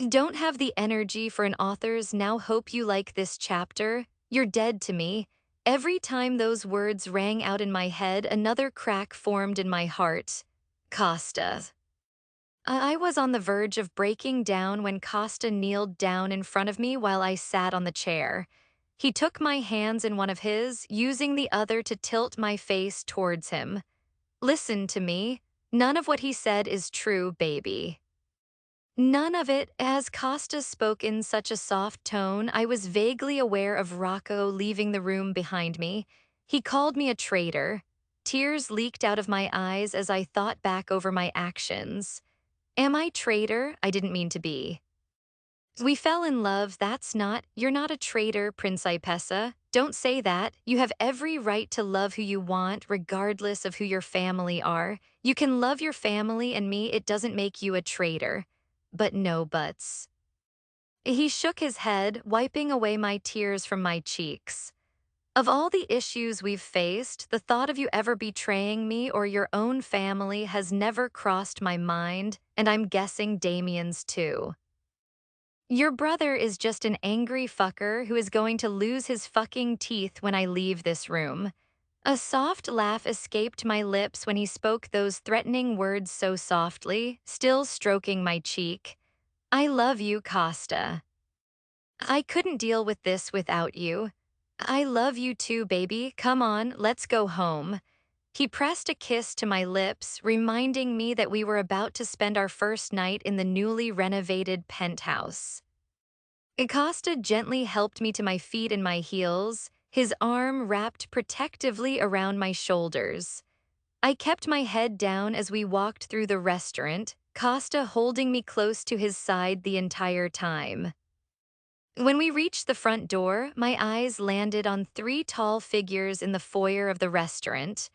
Don't have the energy for an author's "now hope you like this chapter." You're dead to me. Every time those words rang out in my head, another crack formed in my heart. Costa. I was on the verge of breaking down when Costa kneeled down in front of me while I sat on the chair. He took my hands in one of his, using the other to tilt my face towards him. Listen to me. None of what he said is true, baby. None of it. As Costa spoke in such a soft tone, I was vaguely aware of Rocco leaving the room behind me. He called me a traitor. Tears leaked out of my eyes as I thought back over my actions. Am I traitor? I didn't mean to be. We fell in love, that's not. You're not a traitor, Principessa. Don't say that. You have every right to love who you want, regardless of who your family are. You can love your family and me, it doesn't make you a traitor. But no buts. He shook his head, wiping away my tears from my cheeks. Of all the issues we've faced, the thought of you ever betraying me or your own family has never crossed my mind, and I'm guessing Damien's too. Your brother is just an angry fucker who is going to lose his fucking teeth when I leave this room. A soft laugh escaped my lips when he spoke those threatening words so softly, still stroking my cheek. I love you, Costa. I couldn't deal with this without you. I love you too, baby. Come on, let's go home. He pressed a kiss to my lips, reminding me that we were about to spend our first night in the newly renovated penthouse. Acosta gently helped me to my feet and my heels, his arm wrapped protectively around my shoulders. I kept my head down as we walked through the restaurant, Costa holding me close to his side the entire time. When we reached the front door, my eyes landed on three tall figures in the foyer of the restaurant.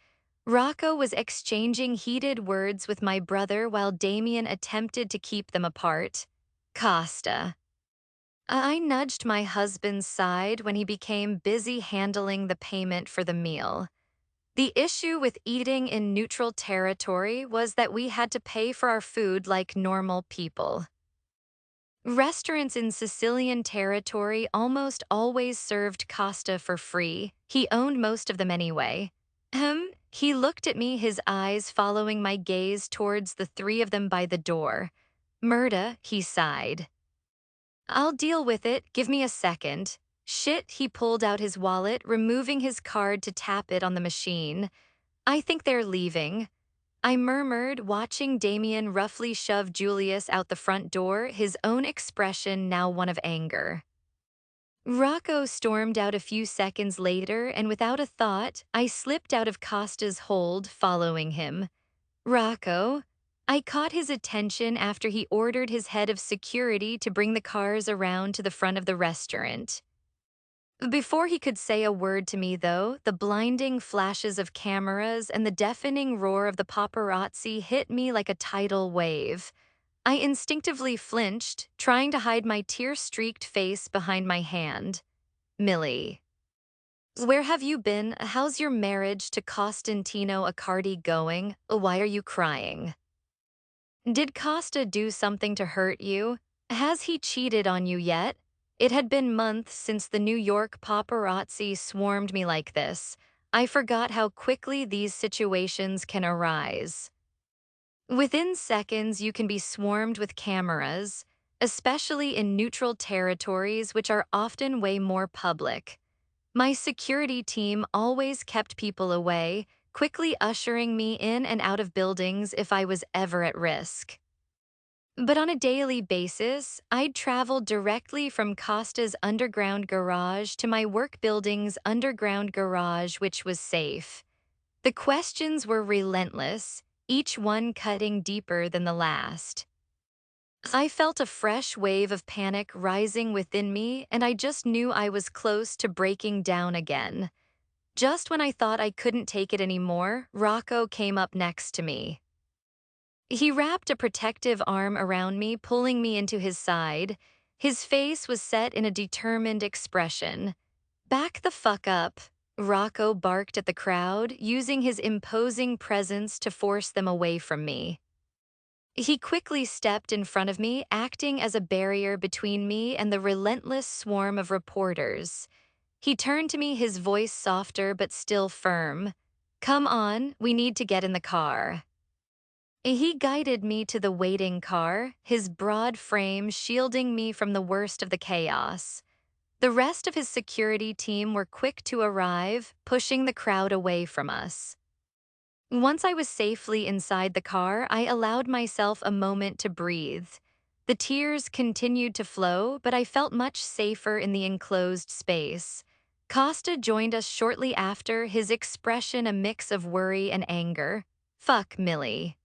Rocco was exchanging heated words with my brother while Damien attempted to keep them apart. Costa. I nudged my husband's side when he became busy handling the payment for the meal. The issue with eating in neutral territory was that we had to pay for our food like normal people. Restaurants in Sicilian territory almost always served Costa for free. He owned most of them anyway. He looked at me, his eyes following my gaze towards the three of them by the door. Murda, he sighed. I'll deal with it, give me a second. Shit, he pulled out his wallet, removing his card to tap it on the machine. I think they're leaving. I murmured, watching Damien roughly shove Julius out the front door, his own expression now one of anger. Rocco stormed out a few seconds later, and without a thought, I slipped out of Costa's hold, following him. Rocco. I caught his attention after he ordered his head of security to bring the cars around to the front of the restaurant. Before he could say a word to me, though, the blinding flashes of cameras and the deafening roar of the paparazzi hit me like a tidal wave. I instinctively flinched, trying to hide my tear-streaked face behind my hand. Millie. Where have you been? How's your marriage to Costantino Accardi going? Why are you crying? Did Costa do something to hurt you? Has he cheated on you yet? It had been months since the New York paparazzi swarmed me like this. I forgot how quickly these situations can arise. Within seconds, you can be swarmed with cameras, especially in neutral territories, which are often way more public. My security team always kept people away, quickly ushering me in and out of buildings if I was ever at risk. But on a daily basis, I'd travel directly from Costa's underground garage to my work building's underground garage, which was safe. The questions were relentless, each one cutting deeper than the last. I felt a fresh wave of panic rising within me, and I just knew I was close to breaking down again. Just when I thought I couldn't take it anymore, Rocco came up next to me. He wrapped a protective arm around me, pulling me into his side. His face was set in a determined expression. Back the fuck up, Rocco barked at the crowd, using his imposing presence to force them away from me. He quickly stepped in front of me, acting as a barrier between me and the relentless swarm of reporters. He turned to me, his voice softer but still firm. "Come on, we need to get in the car." He guided me to the waiting car, his broad frame shielding me from the worst of the chaos. The rest of his security team were quick to arrive, pushing the crowd away from us. Once I was safely inside the car, I allowed myself a moment to breathe. The tears continued to flow, but I felt much safer in the enclosed space. Costa joined us shortly after, his expression a mix of worry and anger. "Fuck, Millie.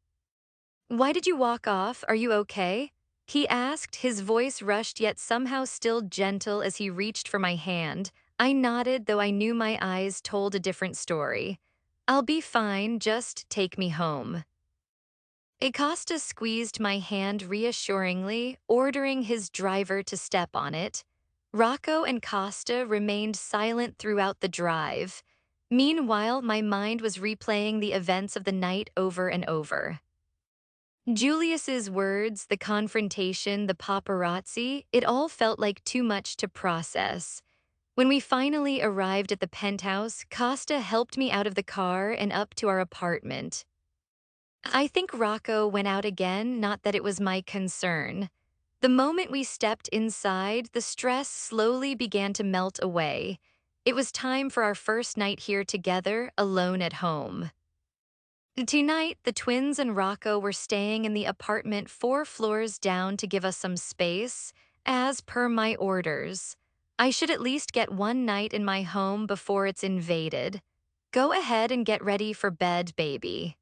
Why did you walk off? Are you okay?" He asked, his voice rushed yet somehow still gentle as he reached for my hand. I nodded, though I knew my eyes told a different story. "I'll be fine, just take me home." Acosta squeezed my hand reassuringly, ordering his driver to step on it. Rocco and Costa remained silent throughout the drive. Meanwhile, my mind was replaying the events of the night over and over. Julius's words, the confrontation, the paparazzi, it all felt like too much to process. When we finally arrived at the penthouse, Costa helped me out of the car and up to our apartment. I think Rocco went out again, not that it was my concern. The moment we stepped inside, the stress slowly began to melt away. It was time for our first night here together, alone at home. Tonight, the twins and Rocco were staying in the apartment 4 floors down to give us some space, as per my orders. I should at least get one night in my home before it's invaded. Go ahead and get ready for bed, baby.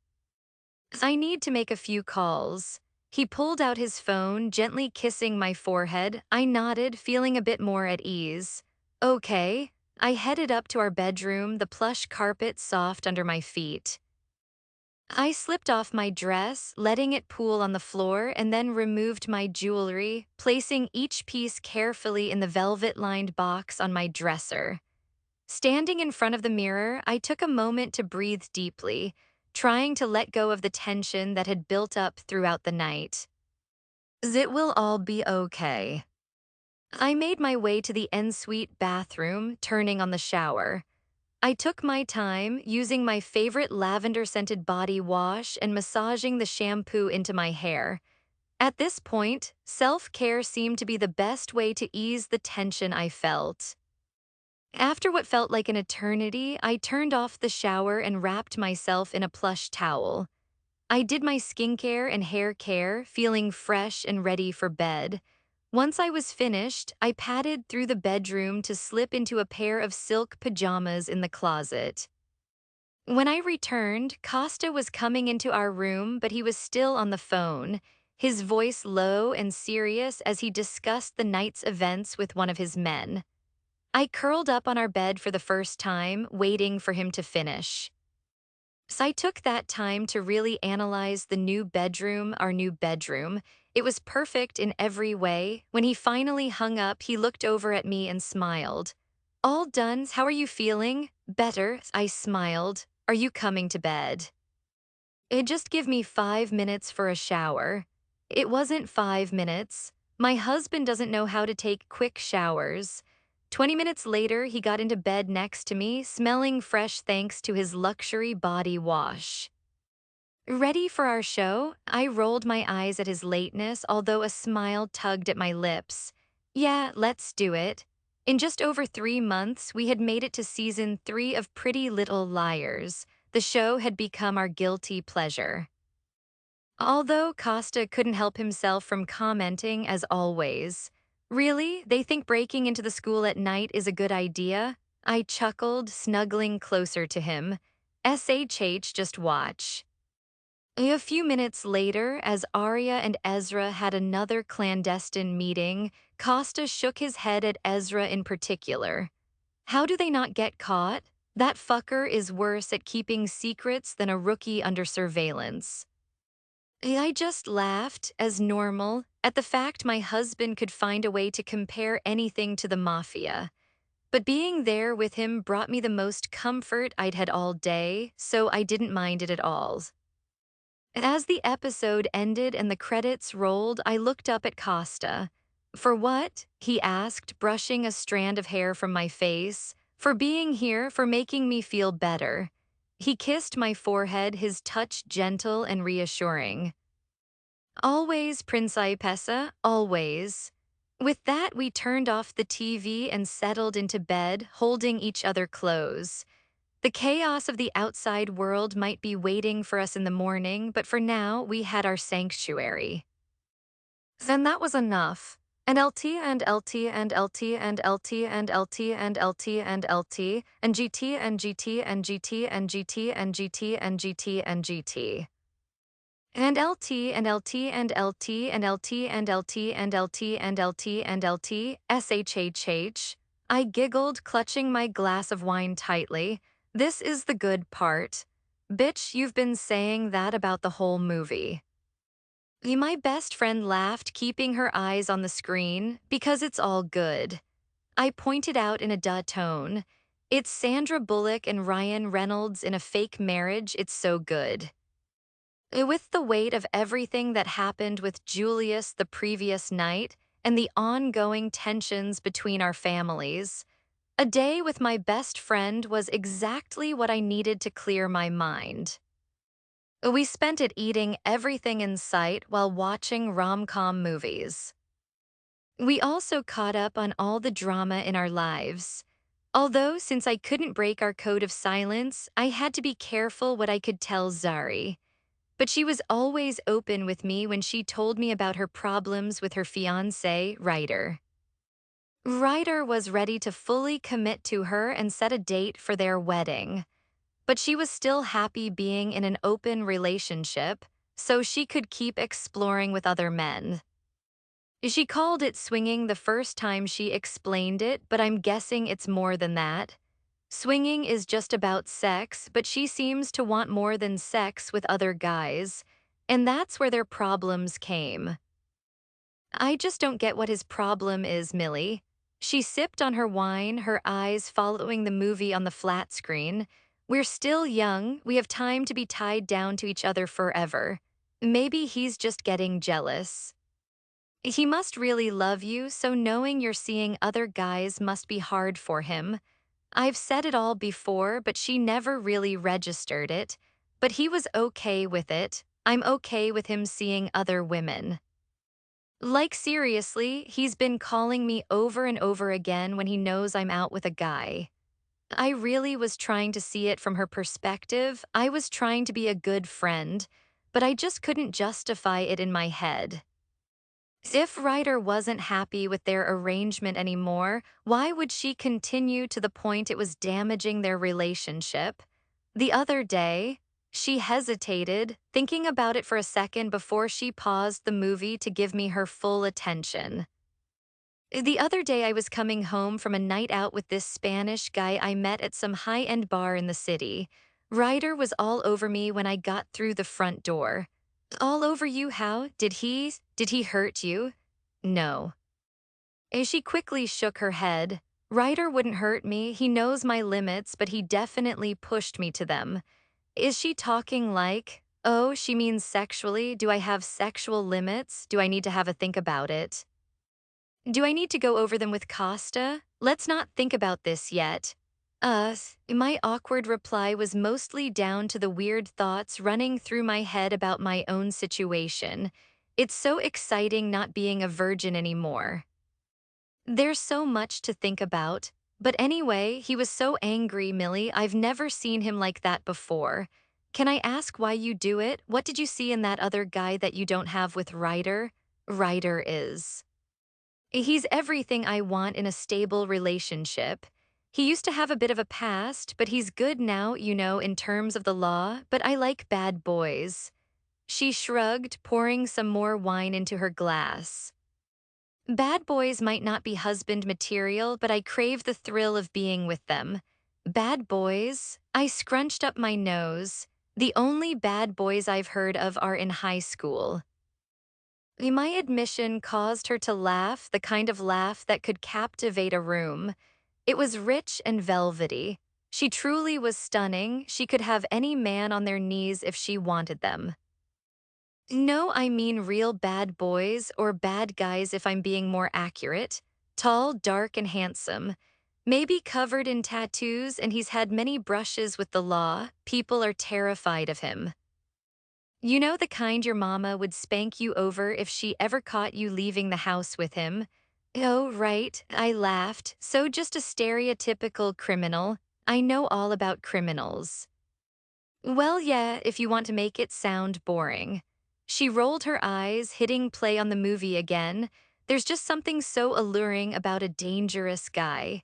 I need to make a few calls. He pulled out his phone, gently kissing my forehead. I nodded, feeling a bit more at ease. Okay. I headed up to our bedroom, the plush carpet soft under my feet. I slipped off my dress, letting it pool on the floor, and then removed my jewelry, placing each piece carefully in the velvet-lined box on my dresser. Standing in front of the mirror, I took a moment to breathe deeply, trying to let go of the tension that had built up throughout the night. It will all be okay. I made my way to the ensuite bathroom, turning on the shower. I took my time, using my favorite lavender-scented body wash and massaging the shampoo into my hair. At this point, self-care seemed to be the best way to ease the tension I felt. After what felt like an eternity, I turned off the shower and wrapped myself in a plush towel. I did my skincare and hair care, feeling fresh and ready for bed. Once I was finished, I padded through the bedroom to slip into a pair of silk pajamas in the closet. When I returned, Costa was coming into our room, but he was still on the phone, his voice low and serious as he discussed the night's events with one of his men. I curled up on our bed for the first time, waiting for him to finish. So I took that time to really analyze the new bedroom, our new bedroom. It was perfect in every way. When he finally hung up, he looked over at me and smiled. "All done, how are you feeling?" "Better," I smiled. "Are you coming to bed?" "It just give me 5 minutes for a shower." It wasn't 5 minutes. My husband doesn't know how to take quick showers. 20 minutes later, he got into bed next to me, smelling fresh thanks to his luxury body wash. Ready for our show? I rolled my eyes at his lateness, although a smile tugged at my lips. "Yeah, let's do it." In just over 3 months, we had made it to season 3 of Pretty Little Liars. The show had become our guilty pleasure. Although Costa couldn't help himself from commenting as always. "Really? They think breaking into the school at night is a good idea?" I chuckled, snuggling closer to him. "SHH, just watch." A few minutes later, as Arya and Ezra had another clandestine meeting, Costa shook his head at Ezra in particular. "How do they not get caught? That fucker is worse at keeping secrets than a rookie under surveillance." I just laughed, as normal, at the fact my husband could find a way to compare anything to the Mafia. But being there with him brought me the most comfort I'd had all day, so I didn't mind it at all. As the episode ended and the credits rolled, I looked up at Costa. For what? He asked, brushing a strand of hair from my face. For being here, for making me feel better. He kissed my forehead, his touch gentle and reassuring. Always, Principessa, always. With that, we turned off the TV and settled into bed, holding each other close. The chaos of the outside world might be waiting for us in the morning, but for now, we had our sanctuary. Then that was enough. And LT and LT and LT and LT and LT and LT and LT and GT and GT and GT and GT and GT and GT and GT. And LT and LT and LT and LT and LT and LT and LT and LT, SHHH. I giggled, clutching my glass of wine tightly. This is the good part. Bitch, you've been saying that about the whole movie. My best friend laughed, keeping her eyes on the screen, because it's all good. I pointed out in a duh tone. It's Sandra Bullock and Ryan Reynolds in a fake marriage, it's so good. With the weight of everything that happened with Julius the previous night and the ongoing tensions between our families, a day with my best friend was exactly what I needed to clear my mind. We spent it eating everything in sight while watching rom-com movies. We also caught up on all the drama in our lives. Although, since I couldn't break our code of silence, I had to be careful what I could tell Zari. But she was always open with me when she told me about her problems with her fiancé, Ryder. Ryder was ready to fully commit to her and set a date for their wedding. But she was still happy being in an open relationship, so she could keep exploring with other men. She called it swinging the first time she explained it, but I'm guessing it's more than that. Swinging is just about sex, but she seems to want more than sex with other guys, and that's where their problems came. I just don't get what his problem is, Millie. She sipped on her wine, her eyes following the movie on the flat screen. We're still young, we have time to be tied down to each other forever. Maybe he's just getting jealous. He must really love you, so knowing you're seeing other guys must be hard for him. I've said it all before, but she never really registered it. But he was okay with it. I'm okay with him seeing other women. Like seriously, he's been calling me over and over again when he knows I'm out with a guy. I really was trying to see it from her perspective. I was trying to be a good friend, but I just couldn't justify it in my head. If Ryder wasn't happy with their arrangement anymore, why would she continue to the point it was damaging their relationship? The other day, she hesitated, thinking about it for a second before she paused the movie to give me her full attention. The other day I was coming home from a night out with this Spanish guy I met at some high-end bar in the city. Ryder was all over me when I got through the front door. All over you how? Did he hurt you? No. As she quickly shook her head. Ryder wouldn't hurt me, he knows my limits, but he definitely pushed me to them. Is she talking like, oh, she means sexually? Do I have sexual limits? Do I need to have a think about it? Do I need to go over them with Costa? Let's not think about this yet. My awkward reply was mostly down to the weird thoughts running through my head about my own situation. It's so exciting not being a virgin anymore. There's so much to think about. But anyway, he was so angry, Millie. I've never seen him like that before. Can I ask why you do it? What did you see in that other guy that you don't have with Ryder? Ryder is. He's everything I want in a stable relationship. He used to have a bit of a past, but he's good now, in terms of the law, but I like bad boys. She shrugged, pouring some more wine into her glass. Bad boys might not be husband material, but I crave the thrill of being with them. Bad boys? I scrunched up my nose. The only bad boys I've heard of are in high school. My admission caused her to laugh, the kind of laugh that could captivate a room. It was rich and velvety. She truly was stunning. She could have any man on their knees if she wanted them. No, I mean real bad boys or bad guys if I'm being more accurate. Tall, dark, and handsome. Maybe covered in tattoos, and he's had many brushes with the law. People are terrified of him. You know, the kind your mama would spank you over if she ever caught you leaving the house with him. Oh, right, I laughed. So just a stereotypical criminal. I know all about criminals. Well, yeah, if you want to make it sound boring. She rolled her eyes, hitting play on the movie again. There's just something so alluring about a dangerous guy.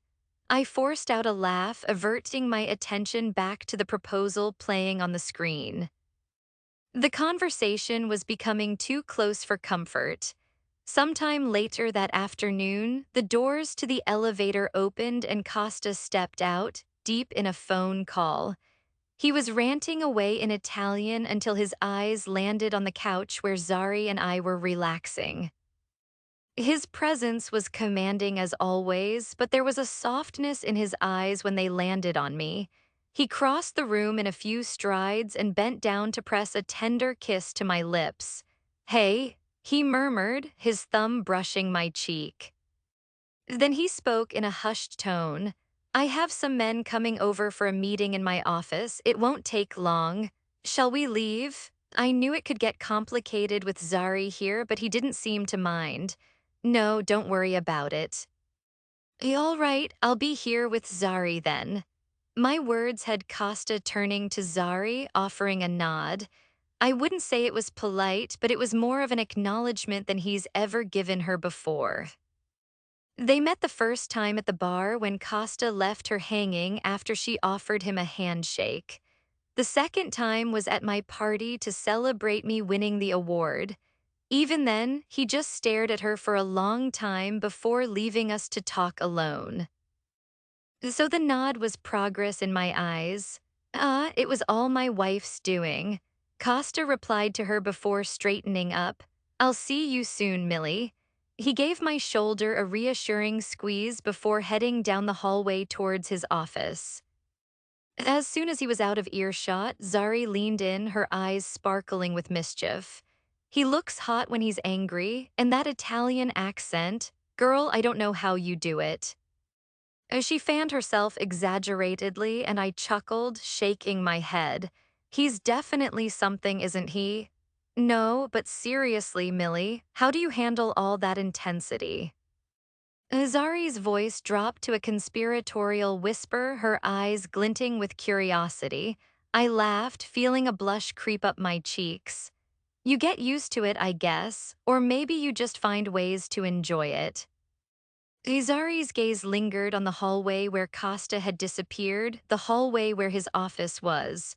I forced out a laugh, averting my attention back to the proposal playing on the screen. The conversation was becoming too close for comfort. Sometime later that afternoon, the doors to the elevator opened and Costa stepped out, deep in a phone call. He was ranting away in Italian until his eyes landed on the couch where Zari and I were relaxing. His presence was commanding as always, but there was a softness in his eyes when they landed on me. He crossed the room in a few strides and bent down to press a tender kiss to my lips. Hey, he murmured, his thumb brushing my cheek. Then he spoke in a hushed tone. I have some men coming over for a meeting in my office. It won't take long. Shall we leave? I knew it could get complicated with Zari here, but he didn't seem to mind. No, don't worry about it. All right, I'll be here with Zari then. My words had Costa turning to Zari, offering a nod. I wouldn't say it was polite, but it was more of an acknowledgement than he's ever given her before. They met the first time at the bar when Costa left her hanging after she offered him a handshake. The second time was at my party to celebrate me winning the award. Even then, he just stared at her for a long time before leaving us to talk alone. So the nod was progress in my eyes. It was all my wife's doing. Costa replied to her before straightening up. I'll see you soon, Millie. He gave my shoulder a reassuring squeeze before heading down the hallway towards his office. As soon as he was out of earshot, Zari leaned in, her eyes sparkling with mischief. He looks hot when he's angry, and that Italian accent, girl, I don't know how you do it. She fanned herself exaggeratedly, and I chuckled, shaking my head. He's definitely something, isn't he? No, but seriously, Millie, how do you handle all that intensity? Zari's voice dropped to a conspiratorial whisper, her eyes glinting with curiosity. I laughed, feeling a blush creep up my cheeks. You get used to it, I guess, or maybe you just find ways to enjoy it. Zari's gaze lingered on the hallway where Costa had disappeared, the hallway where his office was.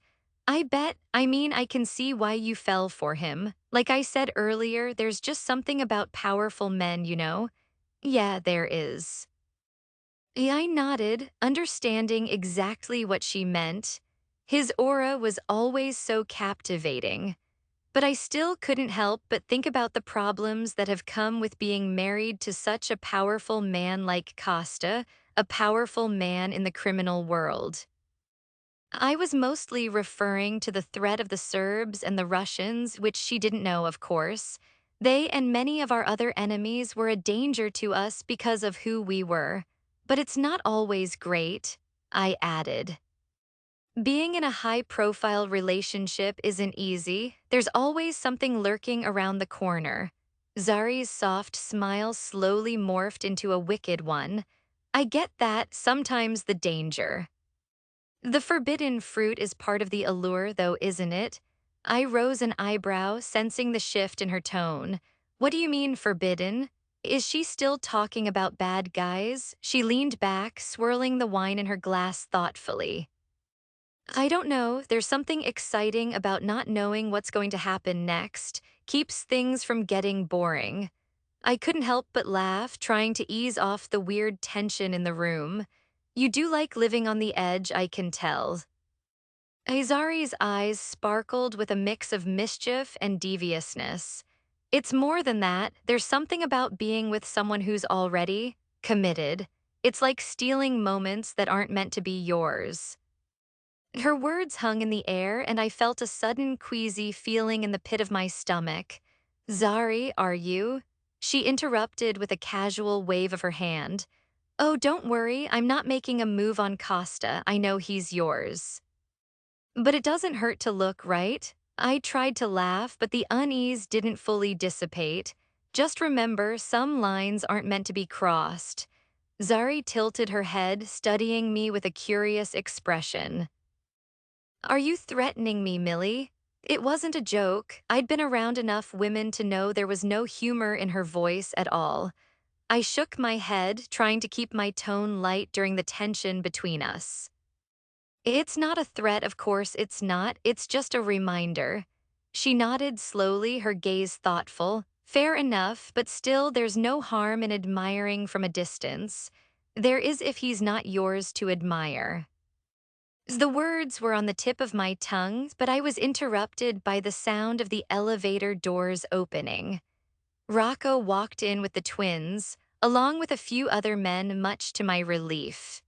I can see why you fell for him. Like I said earlier, there's just something about powerful men, you know? Yeah, there is. I nodded, understanding exactly what she meant. His aura was always so captivating. But I still couldn't help but think about the problems that have come with being married to such a powerful man like Costa, a powerful man in the criminal world. I was mostly referring to the threat of the Serbs and the Russians, which she didn't know, of course. They and many of our other enemies were a danger to us because of who we were. But it's not always great, I added. Being in a high-profile relationship isn't easy. There's always something lurking around the corner. Zari's soft smile slowly morphed into a wicked one. I get that, sometimes the danger. The forbidden fruit is part of the allure, though, isn't it? I rose an eyebrow, sensing the shift in her tone. What do you mean, forbidden? Is she still talking about bad guys? She leaned back, swirling the wine in her glass thoughtfully. I don't know, there's something exciting about not knowing what's going to happen next. Keeps things from getting boring. I couldn't help but laugh, trying to ease off the weird tension in the room. You do like living on the edge, I can tell. Azari's eyes sparkled with a mix of mischief and deviousness. It's more than that, there's something about being with someone who's already committed. It's like stealing moments that aren't meant to be yours. Her words hung in the air, and I felt a sudden queasy feeling in the pit of my stomach. Zari, are you? She interrupted with a casual wave of her hand. Oh, don't worry, I'm not making a move on Costa. I know he's yours. But it doesn't hurt to look, right? I tried to laugh, but the unease didn't fully dissipate. Just remember, some lines aren't meant to be crossed. Zari tilted her head, studying me with a curious expression. Are you threatening me, Millie? It wasn't a joke. I'd been around enough women to know there was no humor in her voice at all. I shook my head, trying to keep my tone light during the tension between us. It's not a threat, of course it's not. It's just a reminder. She nodded slowly, her gaze thoughtful. Fair enough, but still there's no harm in admiring from a distance. There is if he's not yours to admire. The words were on the tip of my tongue, but I was interrupted by the sound of the elevator doors opening. Rocco walked in with the twins, along with a few other men, much to my relief.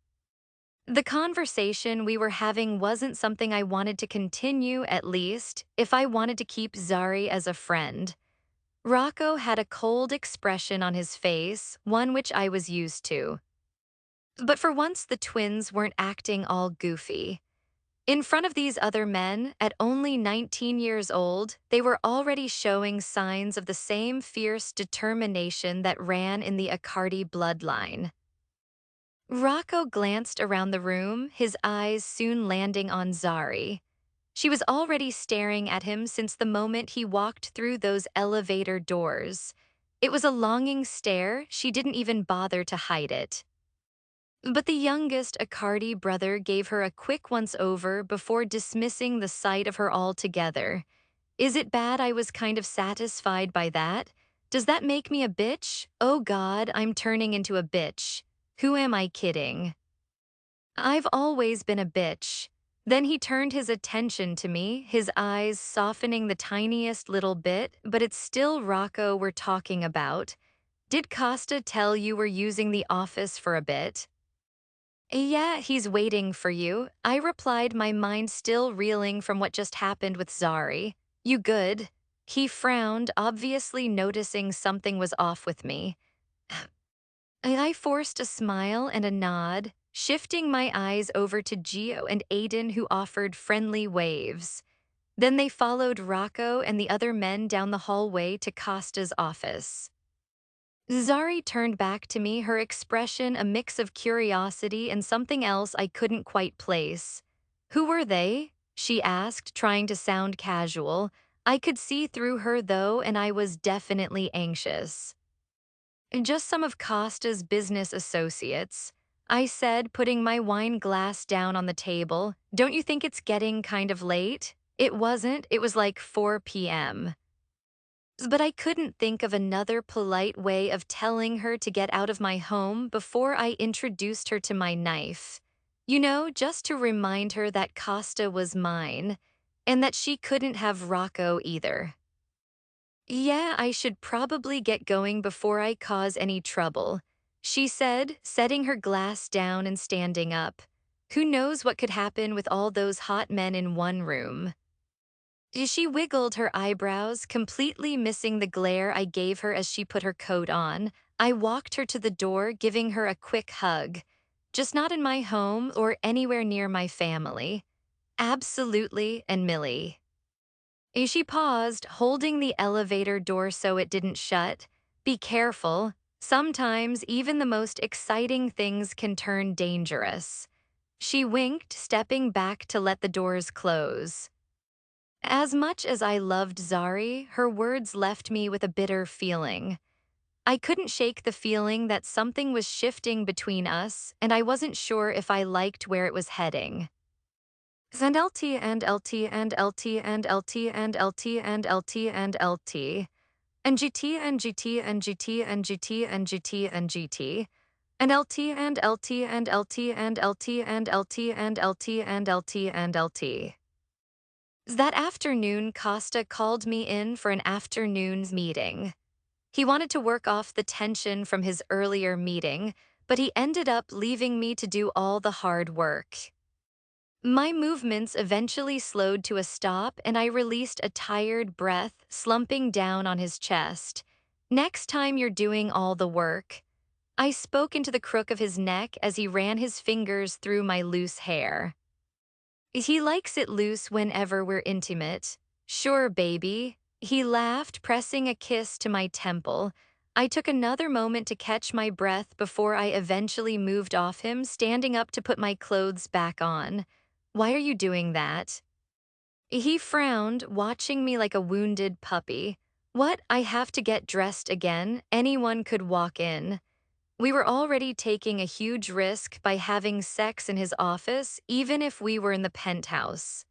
The conversation we were having wasn't something I wanted to continue, at least, if I wanted to keep Zari as a friend. Rocco had a cold expression on his face, one which I was used to. But for once, the twins weren't acting all goofy. In front of these other men, at only 19 years old, they were already showing signs of the same fierce determination that ran in the Accardi bloodline. Rocco glanced around the room, his eyes soon landing on Zari. She was already staring at him since the moment he walked through those elevator doors. It was a longing stare, she didn't even bother to hide it. But the youngest Accardi brother gave her a quick once-over before dismissing the sight of her altogether. Is it bad I was kind of satisfied by that? Does that make me a bitch? Oh God, I'm turning into a bitch. Who am I kidding? I've always been a bitch. Then he turned his attention to me, his eyes softening the tiniest little bit, but it's still Rocco we're talking about. Did Costa tell you we're using the office for a bit? Yeah, he's waiting for you, I replied, my mind still reeling from what just happened with Zari. You good? He frowned, obviously noticing something was off with me. I forced a smile and a nod, shifting my eyes over to Gio and Aiden, who offered friendly waves. Then they followed Rocco and the other men down the hallway to Costa's office. Zari turned back to me, her expression a mix of curiosity and something else I couldn't quite place. Who were they? She asked, trying to sound casual. I could see through her, though, and I was definitely anxious. Just some of Costa's business associates, I said, putting my wine glass down on the table. Don't you think it's getting kind of late? It wasn't, it was like 4 p.m. But I couldn't think of another polite way of telling her to get out of my home before I introduced her to my knife. You know, just to remind her that Costa was mine, and that she couldn't have Rocco either. Yeah, I should probably get going before I cause any trouble, she said, setting her glass down and standing up. Who knows what could happen with all those hot men in one room? She wiggled her eyebrows, completely missing the glare I gave her as she put her coat on. I walked her to the door, giving her a quick hug. Just not in my home or anywhere near my family. Absolutely, and Millie. She paused, holding the elevator door so it didn't shut. Be careful. Sometimes even the most exciting things can turn dangerous. She winked, stepping back to let the doors close. As much as I loved Zari, her words left me with a bitter feeling. I couldn't shake the feeling that something was shifting between us, and I wasn't sure if I liked where it was heading. And LT and LT and LT and LT and LT and LT and LT and GT and GT and GT and GT and GT and GT and LT and LT and LT and LT and LT and LT and LT and LT. That afternoon, Costa called me in for an afternoon's meeting. He wanted to work off the tension from his earlier meeting, but he ended up leaving me to do all the hard work. My movements eventually slowed to a stop and I released a tired breath, slumping down on his chest. Next time you're doing all the work. I spoke into the crook of his neck as he ran his fingers through my loose hair. He likes it loose whenever we're intimate. Sure, baby. He laughed, pressing a kiss to my temple. I took another moment to catch my breath before I eventually moved off him, standing up to put my clothes back on. Why are you doing that? He frowned, watching me like a wounded puppy. What? I have to get dressed again? Anyone could walk in. We were already taking a huge risk by having sex in his office, even if we were in the penthouse.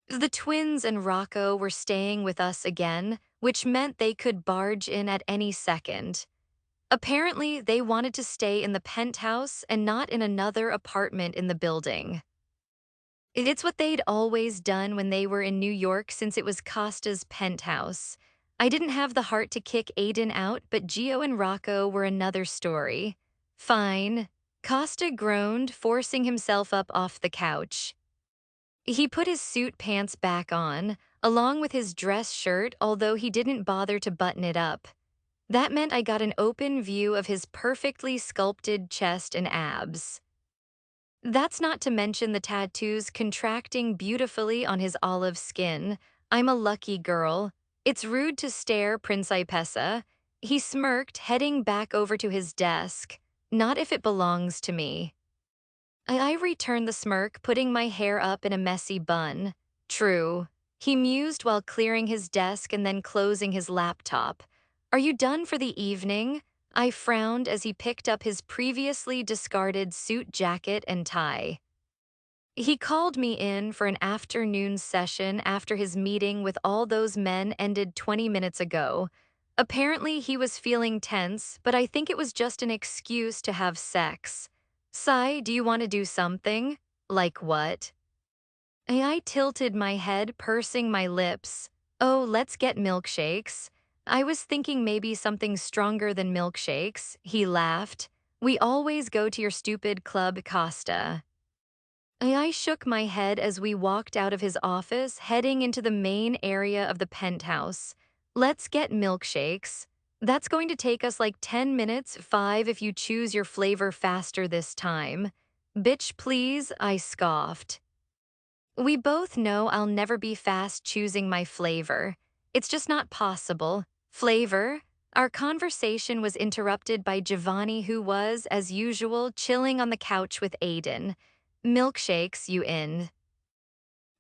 The twins and Rocco were staying with us again, which meant they could barge in at any second. Apparently, they wanted to stay in the penthouse and not in another apartment in the building. It's what they'd always done when they were in New York since it was Costa's penthouse. I didn't have the heart to kick Aiden out, but Gio and Rocco were another story. Fine. Costa groaned, forcing himself up off the couch. He put his suit pants back on, along with his dress shirt, although he didn't bother to button it up. That meant I got an open view of his perfectly sculpted chest and abs. That's not to mention the tattoos contracting beautifully on his olive skin. I'm a lucky girl. It's rude to stare, Principessa. He smirked, heading back over to his desk. Not if it belongs to me. I returned the smirk, putting my hair up in a messy bun. True. He mused while clearing his desk and then closing his laptop. Are you done for the evening? I frowned as he picked up his previously discarded suit jacket and tie. He called me in for an afternoon session after his meeting with all those men ended 20 minutes ago. Apparently, he was feeling tense, but I think it was just an excuse to have sex. Sai, do you want to do something? Like what? I tilted my head, pursing my lips. Oh, let's get milkshakes. I was thinking maybe something stronger than milkshakes. He laughed. We always go to your stupid club, Costa. I shook my head as we walked out of his office, heading into the main area of the penthouse. Let's get milkshakes. That's going to take us like 10 minutes, 5 if you choose your flavor faster this time. Bitch, please, I scoffed. We both know I'll never be fast choosing my flavor. It's just not possible. Flavor? Our conversation was interrupted by Giovanni, who was, as usual, chilling on the couch with Aiden. Milkshakes, you in.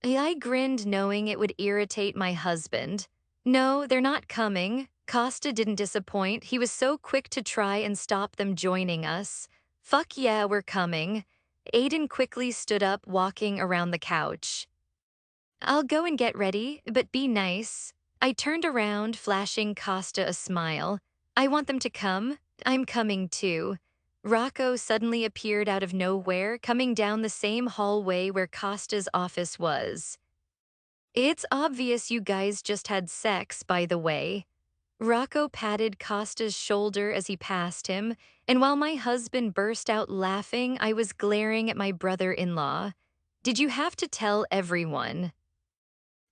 I grinned, knowing it would irritate my husband. No, they're not coming. Costa didn't disappoint. He was so quick to try and stop them joining us. Fuck yeah, we're coming. Aiden quickly stood up, walking around the couch. I'll go and get ready, but be nice. I turned around, flashing Costa a smile. I want them to come. I'm coming too. Rocco suddenly appeared out of nowhere, coming down the same hallway where Costa's office was. It's obvious you guys just had sex, by the way. Rocco patted Costa's shoulder as he passed him, and while my husband burst out laughing, I was glaring at my brother-in-law. Did you have to tell everyone?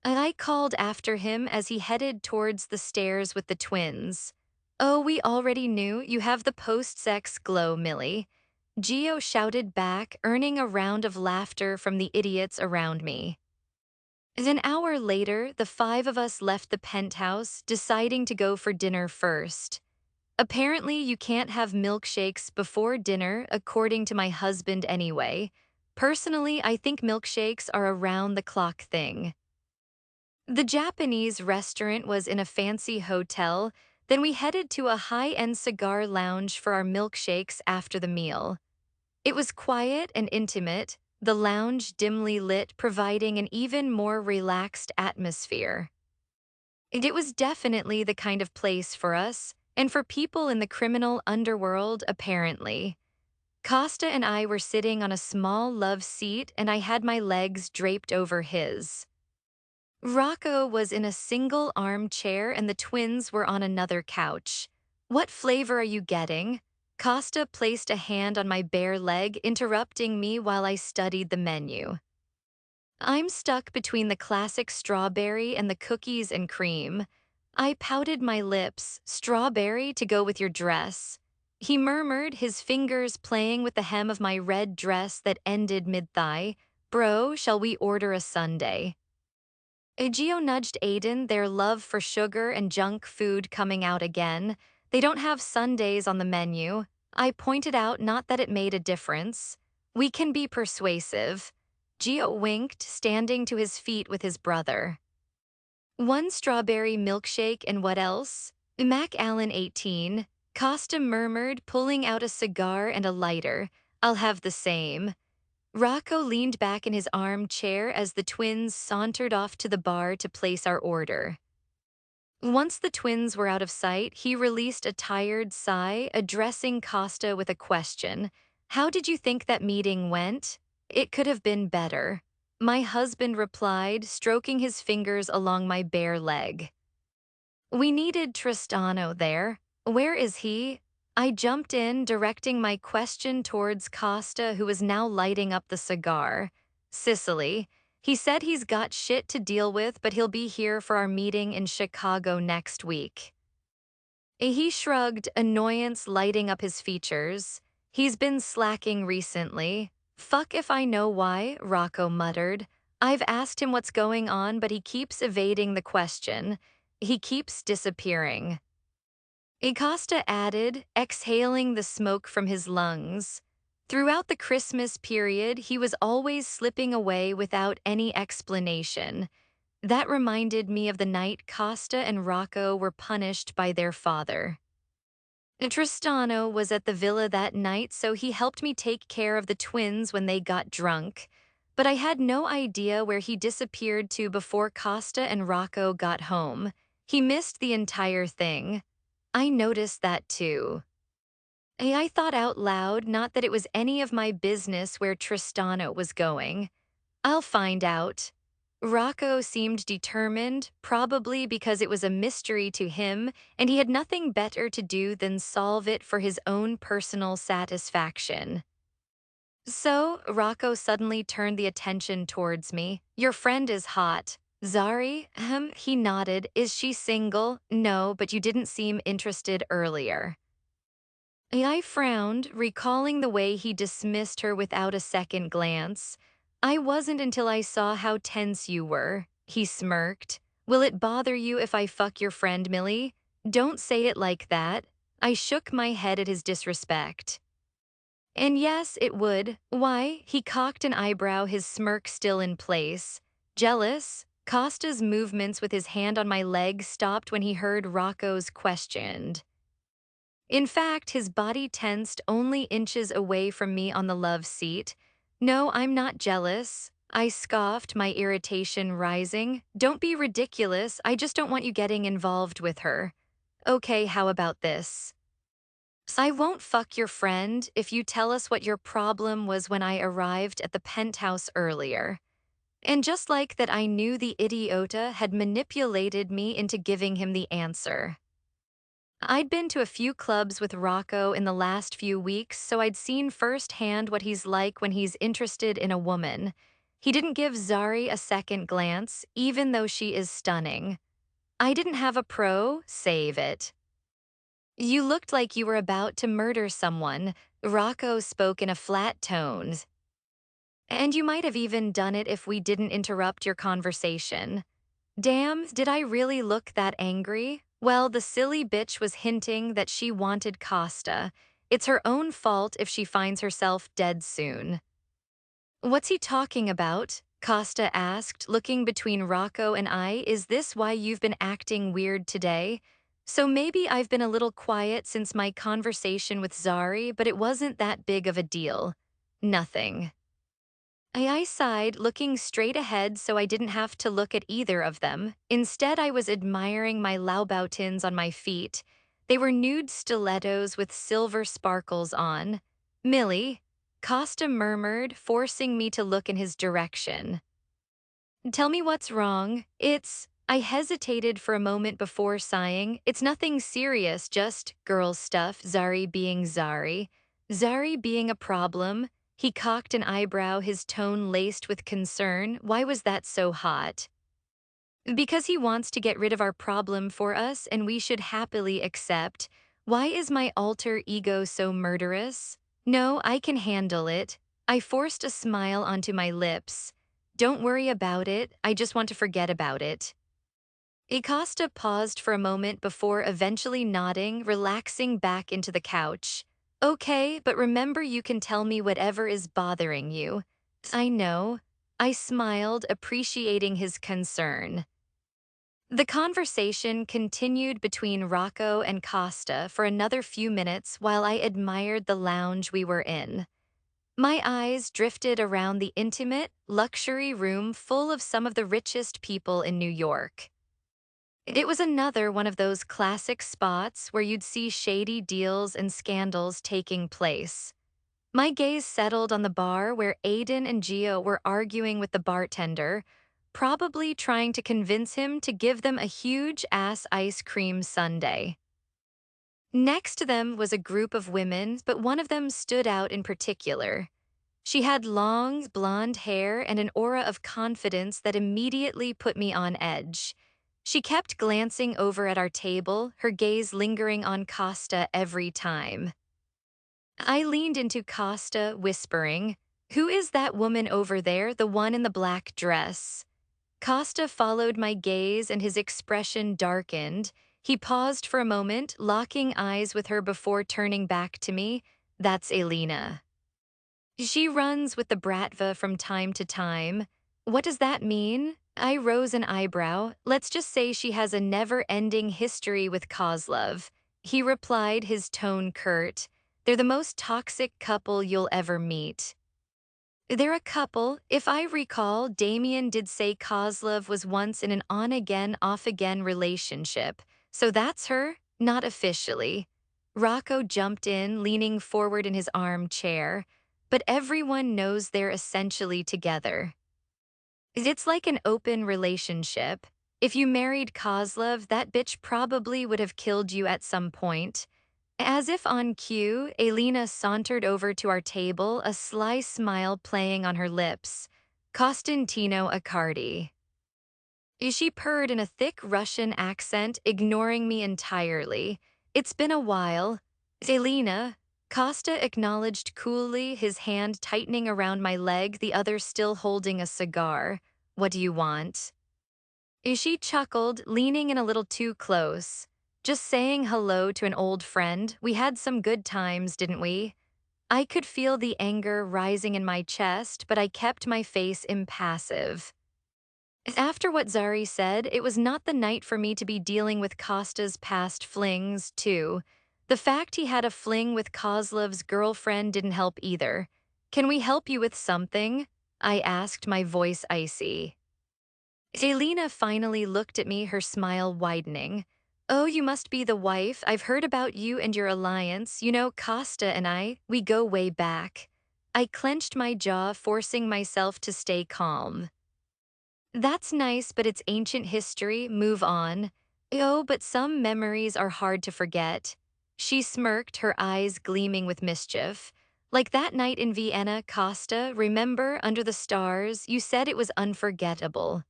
I called after him as he headed towards the stairs with the twins. Oh, we already knew. You have the post-sex glow, Millie. Gio shouted back, earning a round of laughter from the idiots around me. An hour later, the 5 of us left the penthouse, deciding to go for dinner first. Apparently, you can't have milkshakes before dinner, according to my husband anyway. Personally, I think milkshakes are a round-the-clock thing. The Japanese restaurant was in a fancy hotel, then we headed to a high-end cigar lounge for our milkshakes after the meal. It was quiet and intimate, the lounge dimly lit, providing an even more relaxed atmosphere. And it was definitely the kind of place for us, and for people in the criminal underworld, apparently. Costa and I were sitting on a small love seat, and I had my legs draped over his. Rocco was in a single armchair and the twins were on another couch. What flavor are you getting? Costa placed a hand on my bare leg, interrupting me while I studied the menu. I'm stuck between the classic strawberry and the cookies and cream. I pouted my lips, strawberry to go with your dress. He murmured, his fingers playing with the hem of my red dress that ended mid-thigh. Bro, shall we order a sundae? Gio nudged Aiden, their love for sugar and junk food coming out again. They don't have sundaes on the menu. I pointed out not that it made a difference. We can be persuasive. Gio winked, standing to his feet with his brother. One strawberry milkshake and what else? Mac Allen 18. Costa murmured, pulling out a cigar and a lighter. I'll have the same. Rocco leaned back in his armchair as the twins sauntered off to the bar to place our order. Once the twins were out of sight, he released a tired sigh, addressing Costa with a question. How did you think that meeting went? It could have been better. My husband replied, stroking his fingers along my bare leg. We needed Tristano there. Where is he? I jumped in, directing my question towards Costa, who was now lighting up the cigar. Sicily. He said he's got shit to deal with, but he'll be here for our meeting in Chicago next week. He shrugged, annoyance lighting up his features. He's been slacking recently. Fuck if I know why, Rocco muttered. I've asked him what's going on, but he keeps evading the question. He keeps disappearing. Acosta added, exhaling the smoke from his lungs. Throughout the Christmas period, he was always slipping away without any explanation. That reminded me of the night Costa and Rocco were punished by their father. Tristano was at the villa that night, so he helped me take care of the twins when they got drunk. But I had no idea where he disappeared to before Costa and Rocco got home. He missed the entire thing. I noticed that too. I thought out loud, not that it was any of my business where Tristano was going. I'll find out. Rocco seemed determined, probably because it was a mystery to him and he had nothing better to do than solve it for his own personal satisfaction. So, Rocco suddenly turned the attention towards me. Your friend is hot. Zari? He nodded. Is she single? No, but you didn't seem interested earlier. I frowned, recalling the way he dismissed her without a second glance. I wasn't until I saw how tense you were. He smirked. Will it bother you if I fuck your friend, Millie? Don't say it like that. I shook my head at his disrespect. And yes, it would. Why? He cocked an eyebrow, his smirk still in place. Jealous? Costa's movements with his hand on my leg stopped when he heard Rocco's questioned. In fact, his body tensed only inches away from me on the love seat. No, I'm not jealous. I scoffed, my irritation rising. Don't be ridiculous. I just don't want you getting involved with her. Okay, how about this? I won't fuck your friend if you tell us what your problem was when I arrived at the penthouse earlier. And just like that, I knew the idiota had manipulated me into giving him the answer. I'd been to a few clubs with Rocco in the last few weeks, so I'd seen firsthand what he's like when he's interested in a woman. He didn't give Zari a second glance, even though she is stunning. I didn't have a pro, save it. You looked like you were about to murder someone, Rocco spoke in a flat tone. And you might have even done it if we didn't interrupt your conversation. Damn, did I really look that angry? Well, the silly bitch was hinting that she wanted Costa. It's her own fault if she finds herself dead soon. What's he talking about? Costa asked, looking between Rocco and I. Is this why you've been acting weird today? So maybe I've been a little quiet since my conversation with Zari, but it wasn't that big of a deal. Nothing. I sighed, looking straight ahead so I didn't have to look at either of them. Instead, I was admiring my Laubautins on my feet. They were nude stilettos with silver sparkles on. Millie, Costa murmured, forcing me to look in his direction. Tell me what's wrong. I hesitated for a moment before sighing. It's nothing serious, just girl stuff, Zari being Zari. Zari being a problem. He cocked an eyebrow, his tone laced with concern. Why was that so hot? Because he wants to get rid of our problem for us and we should happily accept. Why is my alter ego so murderous? No, I can handle it. I forced a smile onto my lips. Don't worry about it, I just want to forget about it. Acosta paused for a moment before eventually nodding, relaxing back into the couch. Okay, but remember you can tell me whatever is bothering you. I know. I smiled, appreciating his concern. The conversation continued between Rocco and Costa for another few minutes while I admired the lounge we were in. My eyes drifted around the intimate, luxury room full of some of the richest people in New York. It was another one of those classic spots where you'd see shady deals and scandals taking place. My gaze settled on the bar where Aiden and Gio were arguing with the bartender, probably trying to convince him to give them a huge-ass ice cream sundae. Next to them was a group of women, but one of them stood out in particular. She had long, blonde hair and an aura of confidence that immediately put me on edge. She kept glancing over at our table, her gaze lingering on Costa every time. I leaned into Costa, whispering, "Who is that woman over there, the one in the black dress?" Costa followed my gaze and his expression darkened. He paused for a moment, locking eyes with her before turning back to me. That's Elena. She runs with the Bratva from time to time. What does that mean? I rose an eyebrow. Let's just say she has a never-ending history with Kozlov. He replied, his tone curt. They're the most toxic couple you'll ever meet. They're a couple. If I recall, Damien did say Kozlov was once in an on-again, off-again relationship. So that's her? Not officially. Rocco jumped in, leaning forward in his armchair. But everyone knows they're essentially together. It's like an open relationship. If you married Kozlov, that bitch probably would have killed you at some point. As if on cue, Elena sauntered over to our table, a sly smile playing on her lips. Costantino Accardi. She purred in a thick Russian accent, ignoring me entirely. It's been a while. Elena. Costa acknowledged coolly, his hand tightening around my leg, the other still holding a cigar. What do you want? She chuckled, leaning in a little too close. Just saying hello to an old friend. We had some good times, didn't we? I could feel the anger rising in my chest, but I kept my face impassive. After what Zari said, it was not the night for me to be dealing with Costa's past flings, too. The fact he had a fling with Kozlov's girlfriend didn't help either. Can we help you with something? I asked, my voice icy. Elena finally looked at me, her smile widening. Oh, you must be the wife. I've heard about you and your alliance. You know, Costa and I, we go way back. I clenched my jaw, forcing myself to stay calm. That's nice, but it's ancient history. Move on. Oh, but some memories are hard to forget. She smirked, her eyes gleaming with mischief. Like that night in Vienna, Costa, remember, under the stars, you said it was unforgettable.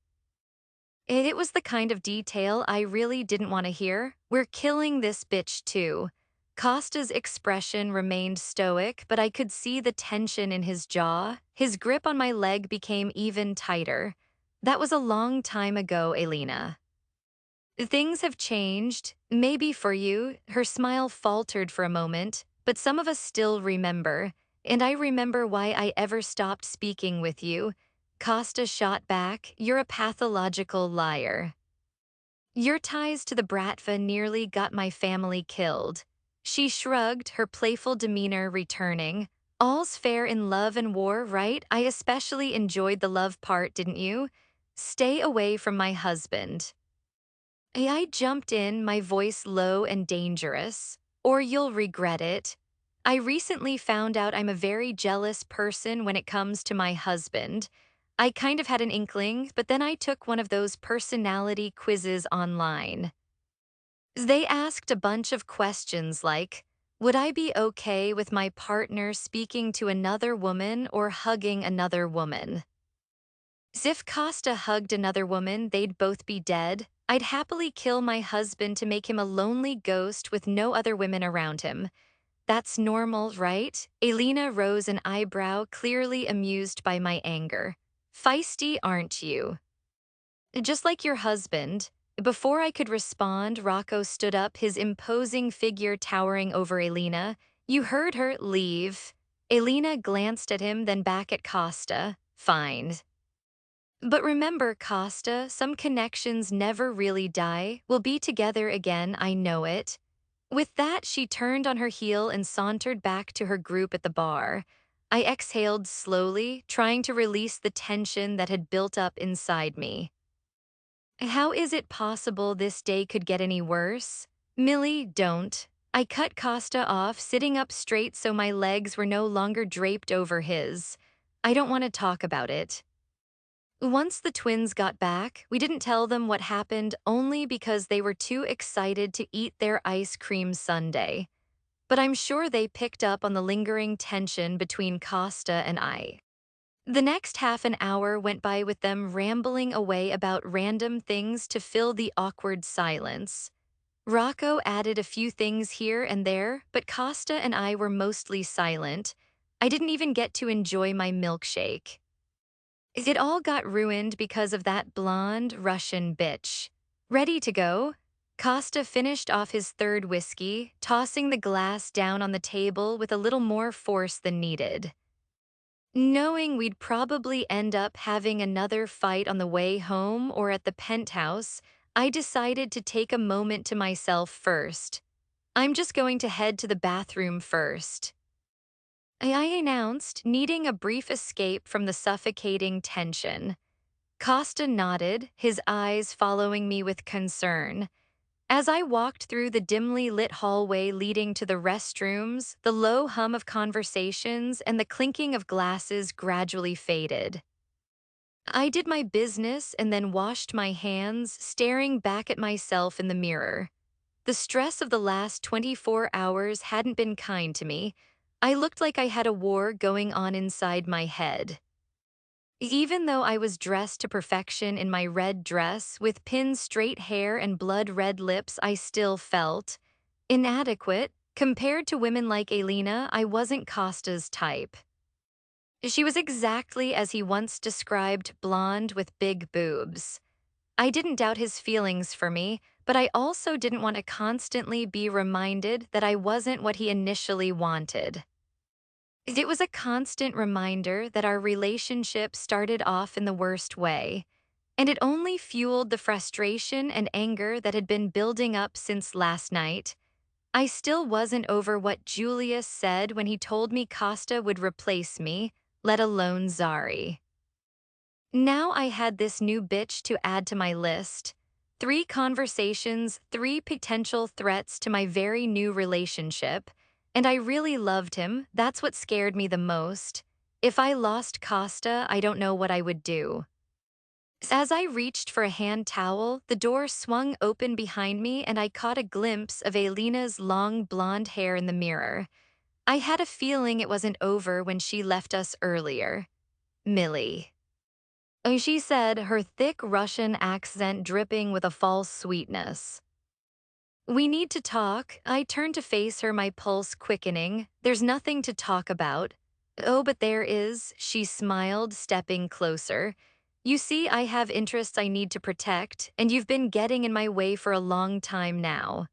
It was the kind of detail I really didn't want to hear. We're killing this bitch too. Costa's expression remained stoic, but I could see the tension in his jaw. His grip on my leg became even tighter. That was a long time ago, Elena. Things have changed, maybe for you. Her smile faltered for a moment, but some of us still remember. And I remember why I ever stopped speaking with you. Costa shot back, you're a pathological liar. Your ties to the Bratva nearly got my family killed. She shrugged, her playful demeanor returning. All's fair in love and war, right? I especially enjoyed the love part, didn't you? Stay away from my husband. I jumped in, my voice low and dangerous. Or you'll regret it. I recently found out I'm a very jealous person when it comes to my husband. I kind of had an inkling, but then I took one of those personality quizzes online. They asked a bunch of questions like, Would I be okay with my partner speaking to another woman or hugging another woman? If Costa hugged another woman, they'd both be dead. I'd happily kill my husband to make him a lonely ghost with no other women around him. That's normal, right? Elena rose an eyebrow, clearly amused by my anger. Feisty, aren't you? Just like your husband. Before I could respond, Rocco stood up, his imposing figure towering over Elena. You heard her leave. Elena glanced at him, then back at Costa. Fine. But remember, Costa, some connections never really die. We'll be together again, I know it. With that, she turned on her heel and sauntered back to her group at the bar. I exhaled slowly, trying to release the tension that had built up inside me. How is it possible this day could get any worse? Millie, don't. I cut Costa off, sitting up straight so my legs were no longer draped over his. I don't want to talk about it. Once the twins got back, we didn't tell them what happened only because they were too excited to eat their ice cream sundae. But I'm sure they picked up on the lingering tension between Costa and I. The next half an hour went by with them rambling away about random things to fill the awkward silence. Rocco added a few things here and there, but Costa and I were mostly silent. I didn't even get to enjoy my milkshake. It all got ruined because of that blonde Russian bitch. Ready to go? Costa finished off his third whiskey, tossing the glass down on the table with a little more force than needed. Knowing we'd probably end up having another fight on the way home or at the penthouse, I decided to take a moment to myself first. I'm just going to head to the bathroom first. I announced, needing a brief escape from the suffocating tension. Costa nodded, his eyes following me with concern. As I walked through the dimly lit hallway leading to the restrooms, the low hum of conversations and the clinking of glasses gradually faded. I did my business and then washed my hands, staring back at myself in the mirror. The stress of the last 24 hours hadn't been kind to me. I looked like I had a war going on inside my head. Even though I was dressed to perfection in my red dress with pin-straight hair and blood-red lips, I still felt inadequate. Compared to women like Elena, I wasn't Costa's type. She was exactly as he once described, blonde with big boobs. I didn't doubt his feelings for me, but I also didn't want to constantly be reminded that I wasn't what he initially wanted. It was a constant reminder that our relationship started off in the worst way, and it only fueled the frustration and anger that had been building up since last night. I still wasn't over what Julius said when he told me Costa would replace me, let alone Zari. Now I had this new bitch to add to my list. 3 conversations, 3 potential threats to my very new relationship. And I really loved him. That's what scared me the most. If I lost Costa, I don't know what I would do. As I reached for a hand towel, the door swung open behind me and I caught a glimpse of Elena's long blonde hair in the mirror. I had a feeling it wasn't over when she left us earlier. Millie. She said, her thick Russian accent dripping with a false sweetness. We need to talk. I turned to face her, my pulse quickening. There's nothing to talk about. Oh, but there is, she smiled, stepping closer. You see, I have interests I need to protect, and you've been getting in my way for a long time now.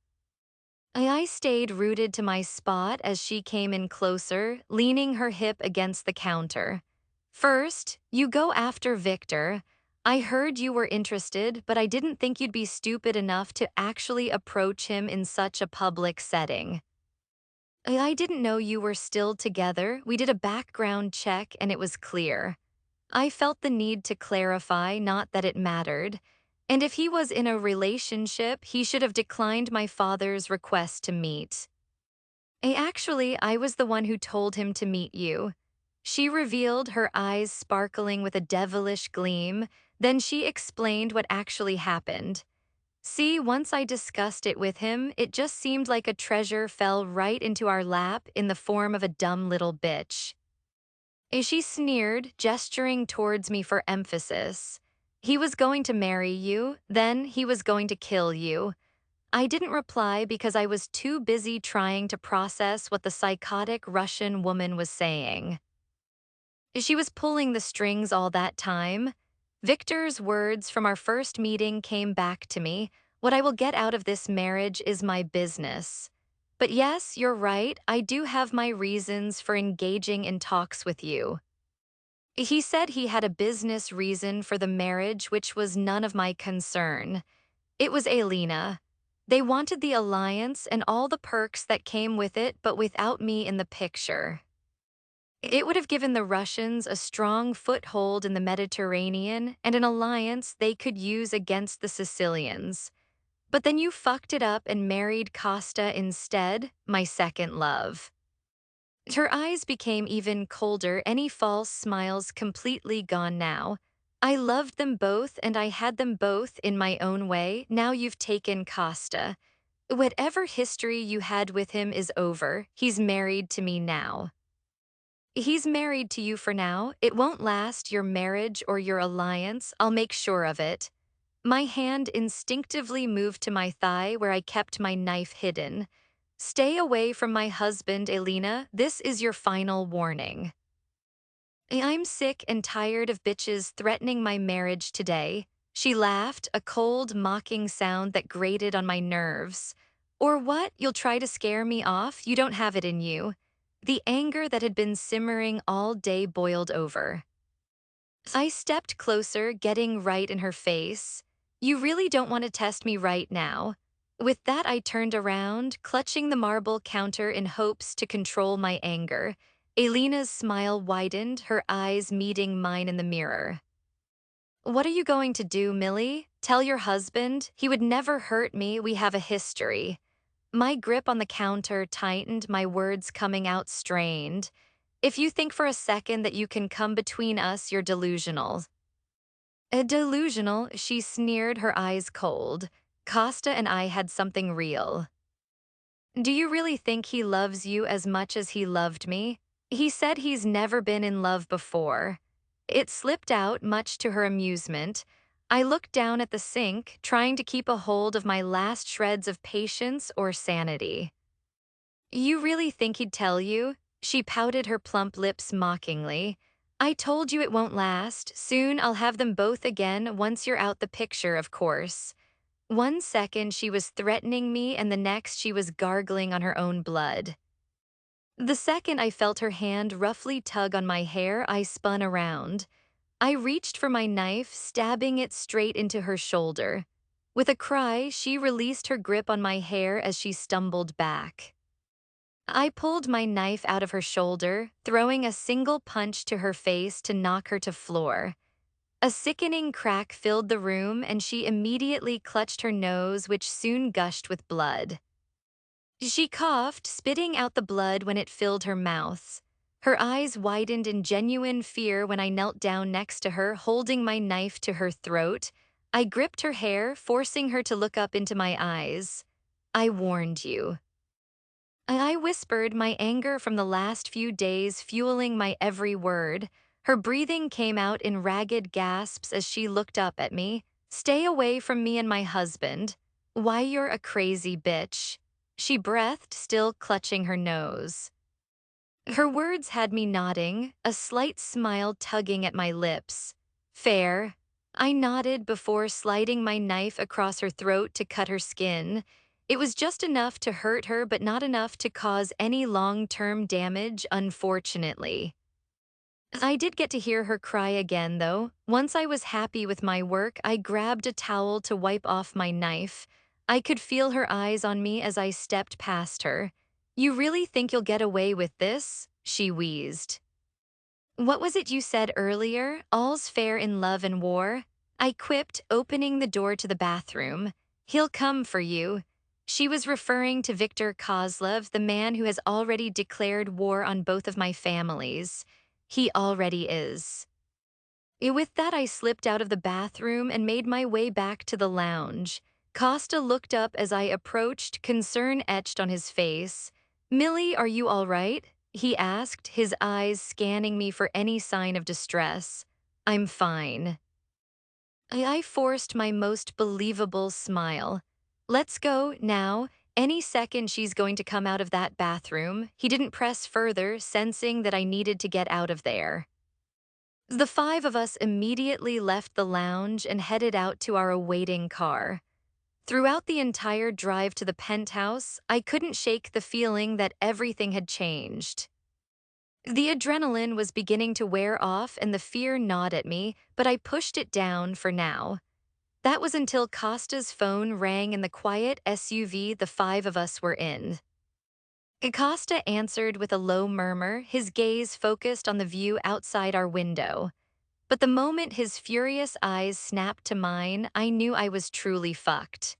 I stayed rooted to my spot as she came in closer, leaning her hip against the counter. First, you go after Victor. I heard you were interested, but I didn't think you'd be stupid enough to actually approach him in such a public setting. I didn't know you were still together. We did a background check and it was clear. I felt the need to clarify, not that it mattered. And if he was in a relationship, he should have declined my father's request to meet. I was the one who told him to meet you. She revealed, her eyes sparkling with a devilish gleam. Then she explained what actually happened. See, once I discussed it with him, it just seemed like a treasure fell right into our lap in the form of a dumb little bitch. She sneered, gesturing towards me for emphasis. He was going to marry you, then he was going to kill you. I didn't reply because I was too busy trying to process what the psychotic Russian woman was saying. She was pulling the strings all that time. Victor's words from our first meeting came back to me. What I will get out of this marriage is my business. But yes, you're right, I do have my reasons for engaging in talks with you. He said he had a business reason for the marriage, which was none of my concern. It was Elena. They wanted the alliance and all the perks that came with it, but without me in the picture. It would have given the Russians a strong foothold in the Mediterranean and an alliance they could use against the Sicilians. But then you fucked it up and married Costa instead, my second love. Her eyes became even colder, any false smiles completely gone now. I loved them both and I had them both in my own way. Now you've taken Costa. Whatever history you had with him is over. He's married to me now. He's married to you for now. It won't last, your marriage or your alliance. I'll make sure of it. My hand instinctively moved to my thigh where I kept my knife hidden. Stay away from my husband, Elena. This is your final warning. I'm sick and tired of bitches threatening my marriage today. She laughed, a cold, mocking sound that grated on my nerves. Or what? You'll try to scare me off? You don't have it in you. The anger that had been simmering all day boiled over. I stepped closer, getting right in her face. You really don't want to test me right now. With that, I turned around, clutching the marble counter in hopes to control my anger. Elena's smile widened, her eyes meeting mine in the mirror. What are you going to do, Millie? Tell your husband? He would never hurt me, we have a history. My grip on the counter tightened, my words coming out strained. If you think for a second that you can come between us, you're delusional. Delusional, she sneered, her eyes cold. Costa and I had something real. Do you really think he loves you as much as he loved me? He said he's never been in love before. It slipped out, much to her amusement. I looked down at the sink, trying to keep a hold of my last shreds of patience or sanity. You really think he'd tell you? She pouted her plump lips mockingly. I told you it won't last. Soon I'll have them both again once you're out the picture, of course. 1 second she was threatening me and the next she was gargling on her own blood. The second I felt her hand roughly tug on my hair, I spun around. I reached for my knife, stabbing it straight into her shoulder. With a cry, she released her grip on my hair as she stumbled back. I pulled my knife out of her shoulder, throwing a single punch to her face to knock her to floor. A sickening crack filled the room and she immediately clutched her nose, which soon gushed with blood. She coughed, spitting out the blood when it filled her mouth. Her eyes widened in genuine fear when I knelt down next to her, holding my knife to her throat. I gripped her hair, forcing her to look up into my eyes. I warned you. I whispered, my anger from the last few days fueling my every word. Her breathing came out in ragged gasps as she looked up at me. Stay away from me and my husband. Why, you're a crazy bitch. She breathed, still clutching her nose. Her words had me nodding, a slight smile tugging at my lips. Fair. I nodded before sliding my knife across her throat to cut her skin. It was just enough to hurt her, but not enough to cause any long-term damage, unfortunately. I did get to hear her cry again, though. Once I was happy with my work, I grabbed a towel to wipe off my knife. I could feel her eyes on me as I stepped past her. You really think you'll get away with this? She wheezed. What was it you said earlier? All's fair in love and war? I quipped, opening the door to the bathroom. He'll come for you. She was referring to Viktor Kozlov, the man who has already declared war on both of my families. He already is. With that, I slipped out of the bathroom and made my way back to the lounge. Costa looked up as I approached, concern etched on his face. Millie, are you all right? He asked, his eyes scanning me for any sign of distress. I'm fine. I forced my most believable smile. Let's go, now. Any second she's going to come out of that bathroom. He didn't press further, sensing that I needed to get out of there. The five of us immediately left the lounge and headed out to our awaiting car. Throughout the entire drive to the penthouse, I couldn't shake the feeling that everything had changed. The adrenaline was beginning to wear off and the fear gnawed at me, but I pushed it down for now. That was until Costa's phone rang in the quiet SUV the five of us were in. Costa answered with a low murmur, his gaze focused on the view outside our window. But the moment his furious eyes snapped to mine, I knew I was truly fucked.